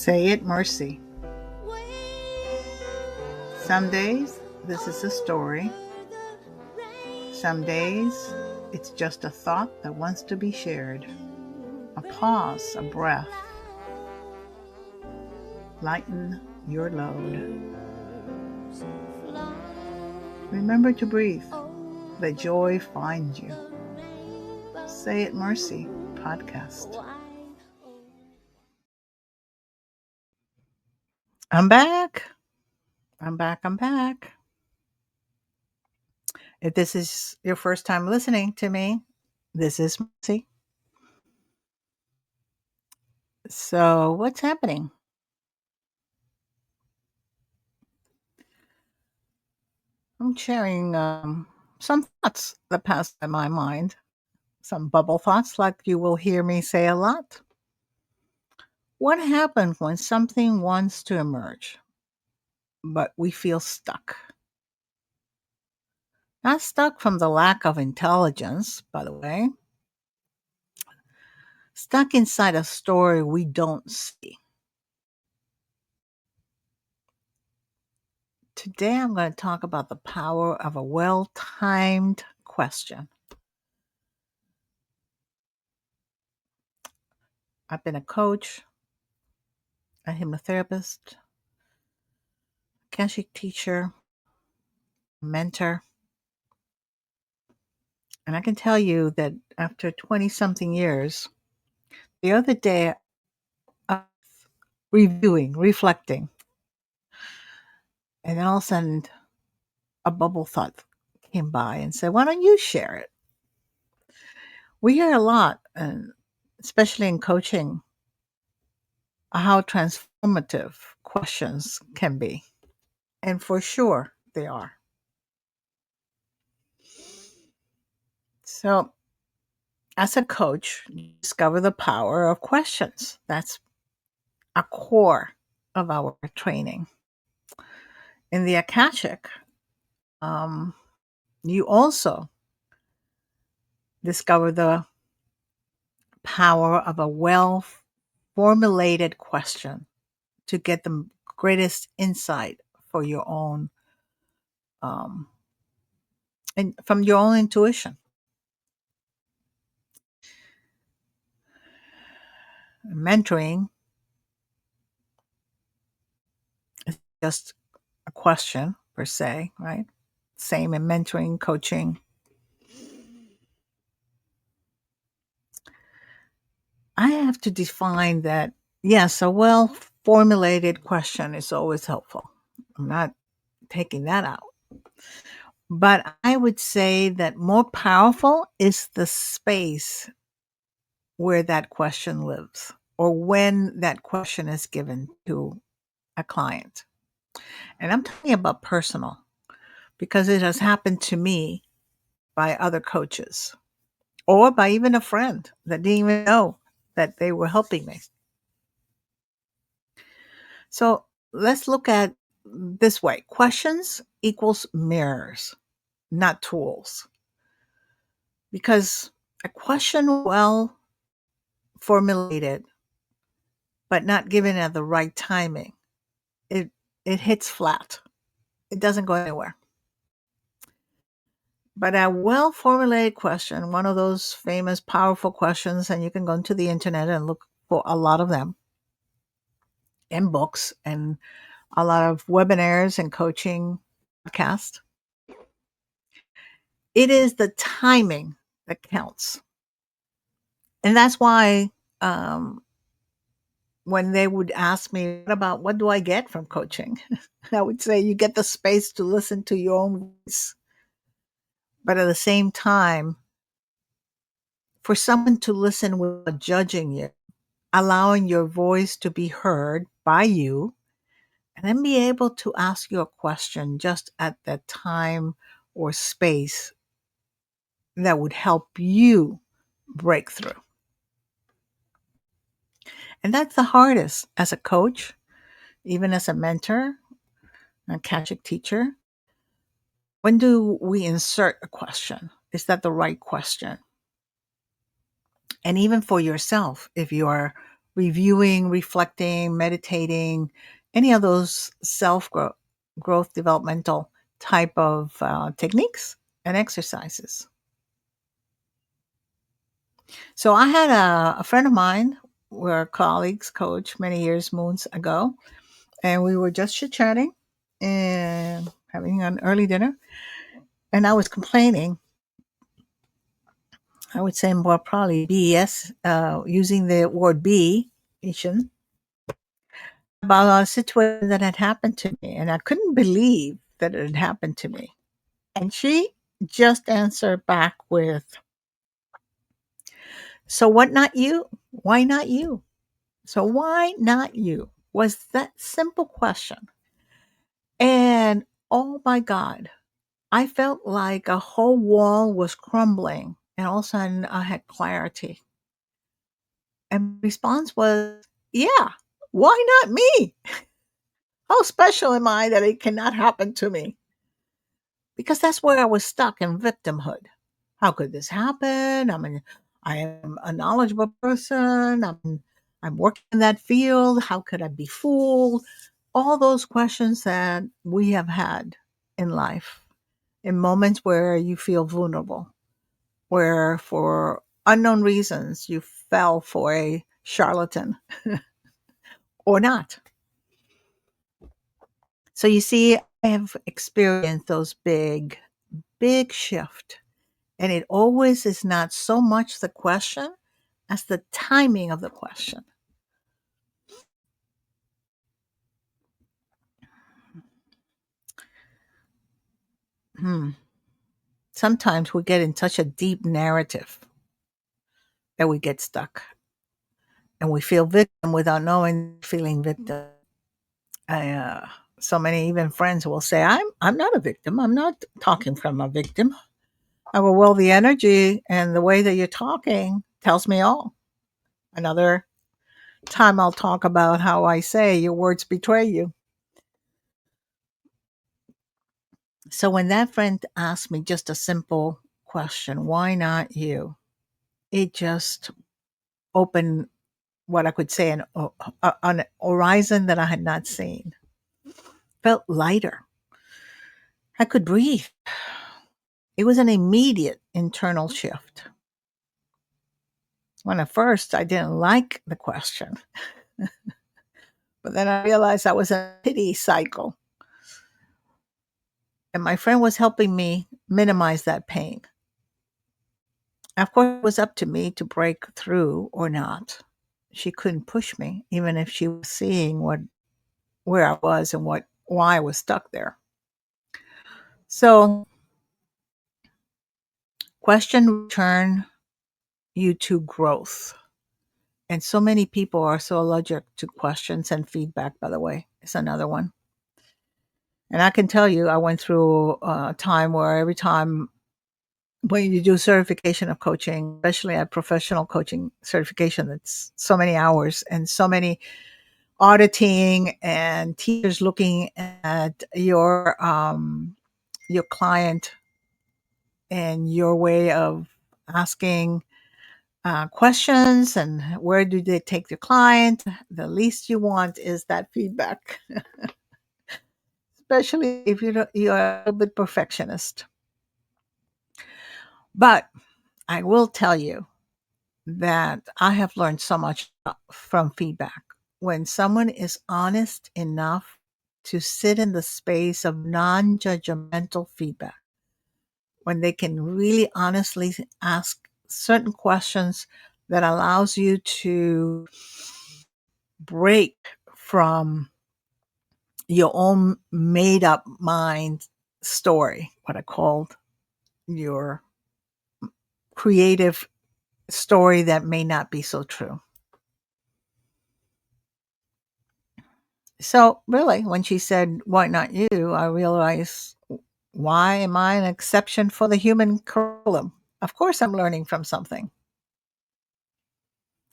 Say it, mercy. Some days, this is a story. Some days, it's just a thought that wants to be shared. A pause, a breath. Lighten your load. Remember to breathe. Let joy find you. Say It Mercy podcast. I'm back. I'm back. If this is your first time listening to me, this is Mercy. So, what's happening? I'm sharing some thoughts that pass by my mind, some bubble thoughts like you will hear me say a lot. What happens when something wants to emerge, but we feel stuck? Not stuck from the lack of intelligence, by the way. Stuck inside a story we don't see. Today I'm going to talk about the power of a well-timed question. I've been a coach, a hypnotherapist, Akashic teacher, mentor. And I can tell you that after 20 something years, the other day, I was reviewing, reflecting, and then all of a sudden a bubble thought came by and said, why don't you share it? We hear a lot, and especially in coaching, how transformative questions can be. And for sure, they are. So, as a coach, you discover the power of questions. That's a core of our training. In the Akashic, you also discover the power of a well formulated question to get the greatest insight for your own and from your own intuition. Mentoring is just a question per se, right? Same in mentoring, coaching. I have to define that, yes, a well formulated question is always helpful. I'm not taking that out. But I would say that more powerful is the space where that question lives or when that question is given to a client. And I'm talking about personal because it has happened to me by other coaches or by even a friend that didn't even know that they were helping me. So let's look at this way. Questions equals mirrors, not tools. Because a question well formulated, but not given at the right timing, it hits flat. It doesn't go anywhere. But a well formulated question, one of those famous, powerful questions, and you can go into the internet and look for a lot of them in books and a lot of webinars and coaching podcasts. It is the timing that counts. And that's why when they would ask me, what do I get from coaching? I would say you get the space to listen to your own voice. But at the same time, for someone to listen without judging you, allowing your voice to be heard by you, and then be able to ask you a question just at that time or space that would help you break through. And that's the hardest as a coach, even as a mentor, an Akashic teacher. When do we insert a question? Is that the right question? And even for yourself, if you are reviewing, reflecting, meditating, any of those self growth developmental type of techniques and exercises. So I had a friend of mine, we're colleagues, coach, many years, moons ago, and we were just chit chatting and having an early dinner. And I was complaining, I would say more probably BS, using the word be, Asian, about a situation that had happened to me. And I couldn't believe that it had happened to me. And she just answered back with, so what not you? Why not you? So why not you? Was that simple question. And oh my God, I felt like a whole wall was crumbling. And all of a sudden I had clarity. And response was, yeah, why not me? How special am I that it cannot happen to me? Because that's where I was stuck in victimhood. How could this happen? I am a knowledgeable person. I'm working in that field. How could I be fooled? All those questions that we have had in life, in moments where you feel vulnerable, where for unknown reasons you fell for a charlatan or not. So you see, I have experienced those big shift. And it always is not so much the question as the timing of the question. Hmm. Sometimes we get in such a deep narrative that we get stuck and we feel victim without knowing feeling victim. I, so many even friends will say, I'm not a victim. I'm not talking from a victim. I go, well, the energy and the way that you're talking tells me all. Another time I'll talk about how I say your words betray you. So when that friend asked me just a simple question, why not you? It just opened what I could say an horizon that I had not seen. Felt lighter. I could breathe. It was an immediate internal shift. When at first I didn't like the question, but then I realized that was a pity cycle. And my friend was helping me minimize that pain. Of course, it was up to me to break through or not. She couldn't push me, even if she was seeing where I was and why I was stuck there. So, question return you to growth. And so many people are so allergic to questions and feedback, by the way. It's another one. And I can tell you, I went through a time where every time when you do certification of coaching, especially a professional coaching certification, that's so many hours and so many auditing and teachers looking at your client and your way of asking questions and where do they take the client. The least you want is that feedback, especially if you're a little bit perfectionist. But I will tell you that I have learned so much from feedback. When someone is honest enough to sit in the space of non judgmental feedback, when they can really honestly ask certain questions that allows you to break from your own made up mind story, what I called your creative story that may not be so true. So really, when she said, why not you? I realized, why am I an exception for the human curriculum? Of course I'm learning from something.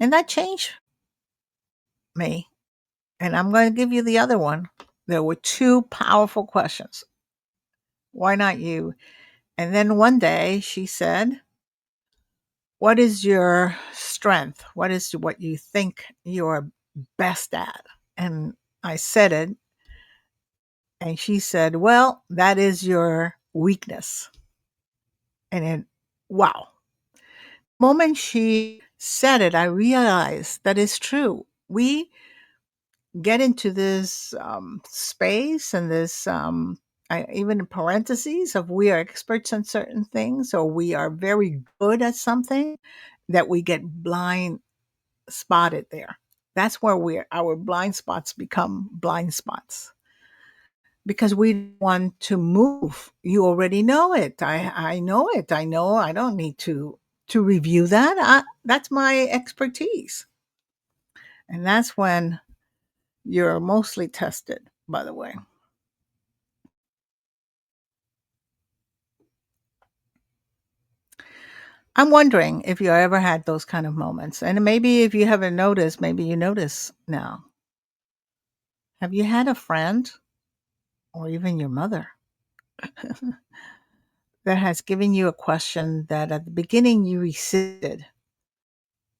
And that changed me. And I'm going to give you the other one. There were two powerful questions. Why not you? And then one day she said, what is your strength? What is what you think you're best at? And I said it, and she said, well, that is your weakness. And then, wow. The moment she said it, I realized that is true. We get into this space and this, even in parentheses, of we are experts on certain things or we are very good at something, that we get blind spotted there. That's where our blind spots become blind spots because we want to move. You already know it. I know it. I know. I don't need to review that. That's my expertise, and that's when you're mostly tested. By the way, I'm wondering if you ever had those kind of moments, and maybe if you haven't noticed, maybe you notice now. Have you had a friend or even your mother that has given you a question that at the beginning you resisted,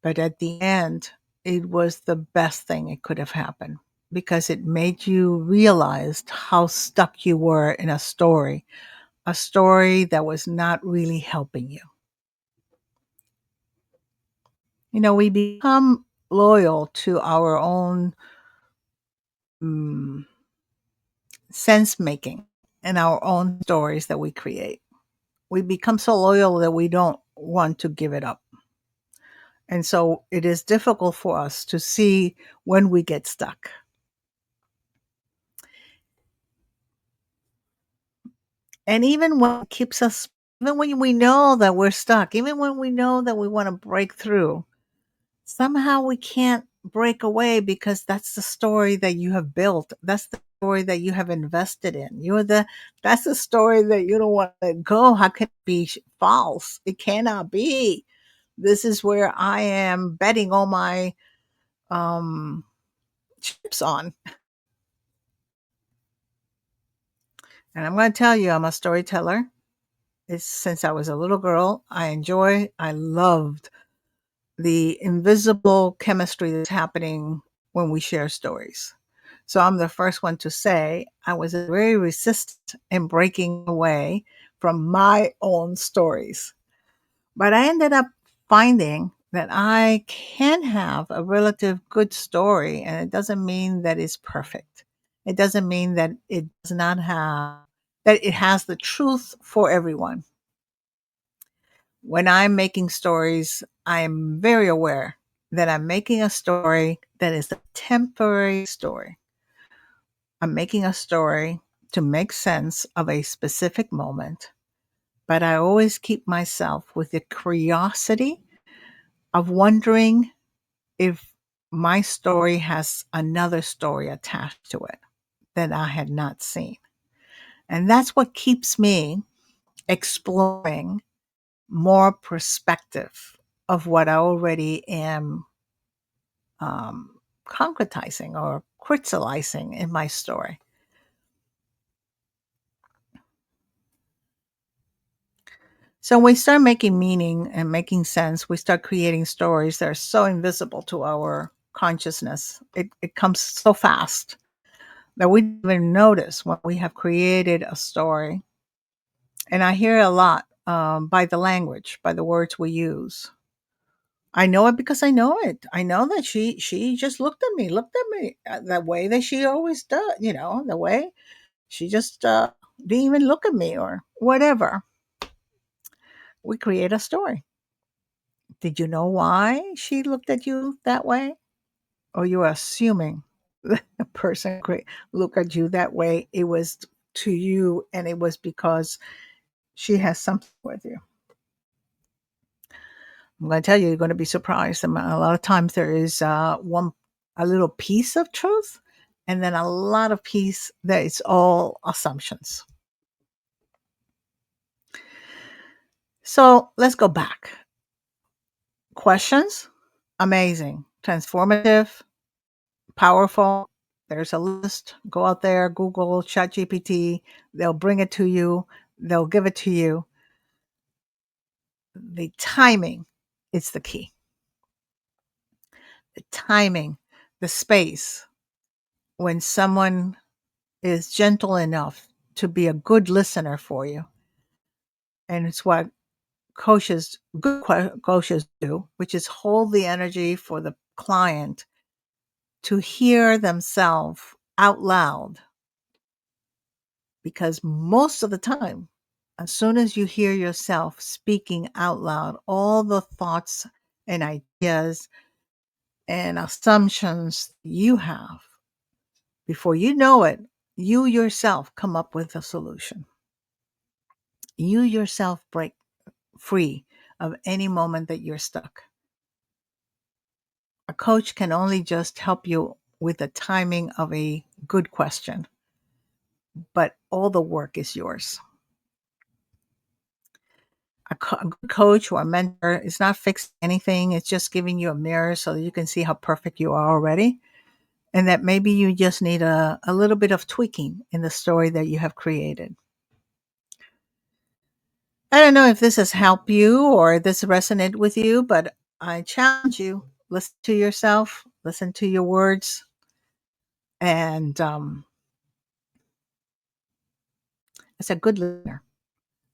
but at the end, it was the best thing it could have happened because it made you realize how stuck you were in a story that was not really helping you. You know, we become loyal to our own mm, sense making and our own stories that we create. We become so loyal that we don't want to give it up. And so it is difficult for us to see when we get stuck. And even when it keeps us, even when we know that we're stuck, even when we know that we want to break through, somehow we can't break away because that's the story that you have built. That's the story that you have invested in. That's the story that you don't want to let go. How can it be false? It cannot be. This is where I am betting all my um chips on. And I'm going to tell you, I'm a storyteller. It's since I was a little girl. I loved the invisible chemistry that's happening when we share stories. So I'm the first one to say I was very resistant in breaking away from my own stories. But I ended up finding that I can have a relative good story, and it doesn't mean that it's perfect. It doesn't mean that it does not have, that it has the truth for everyone. When I'm making stories, I'm very aware that I'm making a story that is a temporary story. I'm making a story to make sense of a specific moment, but I always keep myself with the curiosity of wondering if my story has another story attached to it that I had not seen. And that's what keeps me exploring more perspective of what I already am concretizing or crystallizing in my story. So when we start making meaning and making sense, we start creating stories that are so invisible to our consciousness. It comes so fast that we don't even notice when we have created a story. And I hear it a lot by the language, by the words we use. I know it because I know it. I know that she just looked at me the way that she always does. You know, the way she just didn't even look at me or whatever. We create a story. Did you know why she looked at you that way? Or you are assuming that the person look at you that way? It was to you, and it was because she has something with you. I'm going to tell you, you're going to be surprised. A lot of times there is a little piece of truth, and then a lot of piece that it's all assumptions. So let's go back. Questions, amazing, transformative, powerful. There's a list. Go out there, Google, ChatGPT. They'll bring it to you. They'll give it to you. The timing is the key. The timing, the space, when someone is gentle enough to be a good listener for you. And it's what good coaches do, which is hold the energy for the client to hear themselves out loud. Because most of the time, as soon as you hear yourself speaking out loud, all the thoughts and ideas and assumptions you have, before you know it, you yourself come up with a solution. You yourself break free of any moment that you're stuck. A coach can only just help you with the timing of a good question, but all the work is yours. A good coach or a mentor is not fixing anything. It's just giving you a mirror so that you can see how perfect you are already. And that maybe you just need a little bit of tweaking in the story that you have created. I don't know if this has helped you or this resonated with you, but I challenge you, listen to yourself, listen to your words, and as a good listener,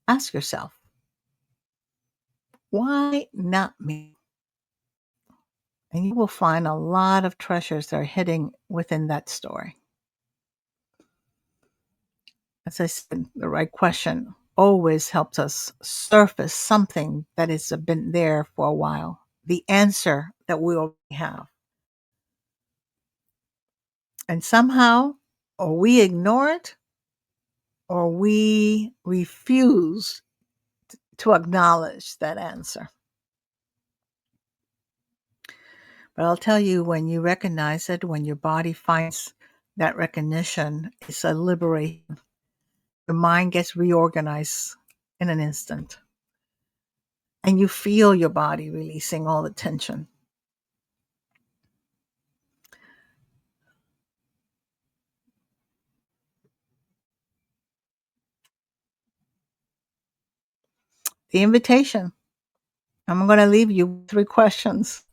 ask yourself, why not me? And you will find a lot of treasures that are hidden within that story. As I said, the right question always helps us surface something that has been there for a while, the answer that we already have. And somehow, or we ignore it, or we refuse to acknowledge that answer. But I'll tell you, when you recognize it, when your body finds that recognition, it's a liberation. Your mind gets reorganized in an instant. And you feel your body releasing all the tension. The invitation. I'm going to leave you with 3 questions.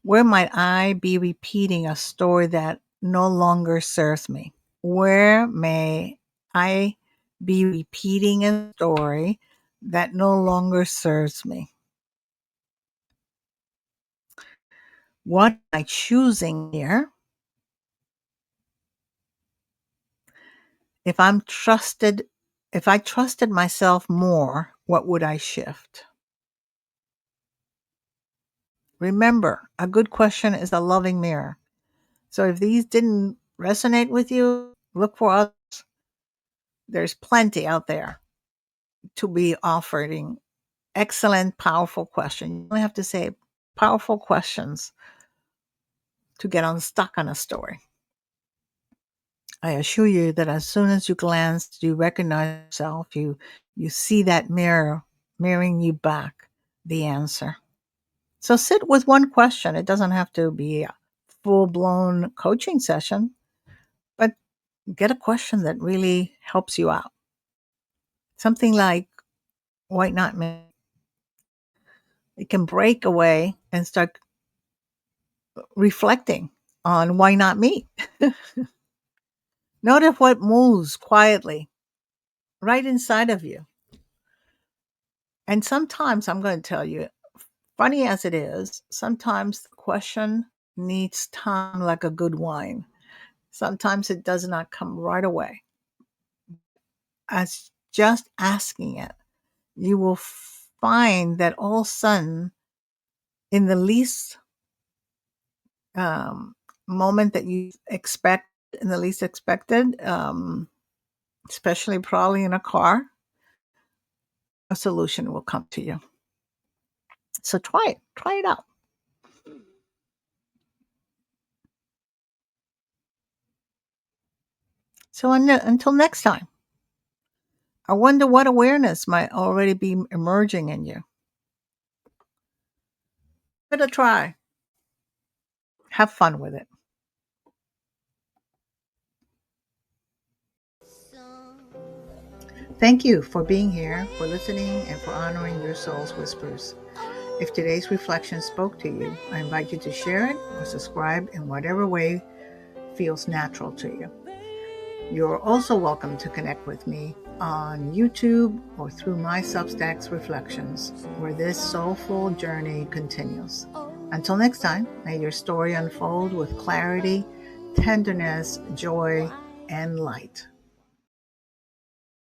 Where might I be repeating a story that no longer serves me? Where may I be repeating a story that no longer serves me? What am I choosing here? If I trusted myself more, what would I shift? Remember, a good question is a loving mirror. So if these didn't resonate with you, look for others. There's plenty out there to be offering excellent, powerful questions. You only have to say powerful questions to get unstuck on a story. I assure you that as soon as you glance, you recognize yourself, you see that mirror mirroring you back the answer. So sit with one question. It doesn't have to be a full-blown coaching session, but get a question that really helps you out. Something like, why not me? It can break away and start reflecting on why not me. Notice what moves quietly right inside of you. And sometimes I'm going to tell you, funny as it is, sometimes the question needs time like a good wine. Sometimes it does not come right away. As just asking it, you will find that all of a sudden, in the least um, moment that you expect, in the least expected, especially probably in a car, a solution will come to you. So try it out. So until next time, I wonder what awareness might already be emerging in you. Give it a try. Have fun with it. Thank you for being here, for listening, and for honoring your soul's whispers. If today's reflection spoke to you, I invite you to share it or subscribe in whatever way feels natural to you. You're also welcome to connect with me on YouTube or through my Substack's Reflections, where this soulful journey continues. Until next time, may your story unfold with clarity, tenderness, joy, and light.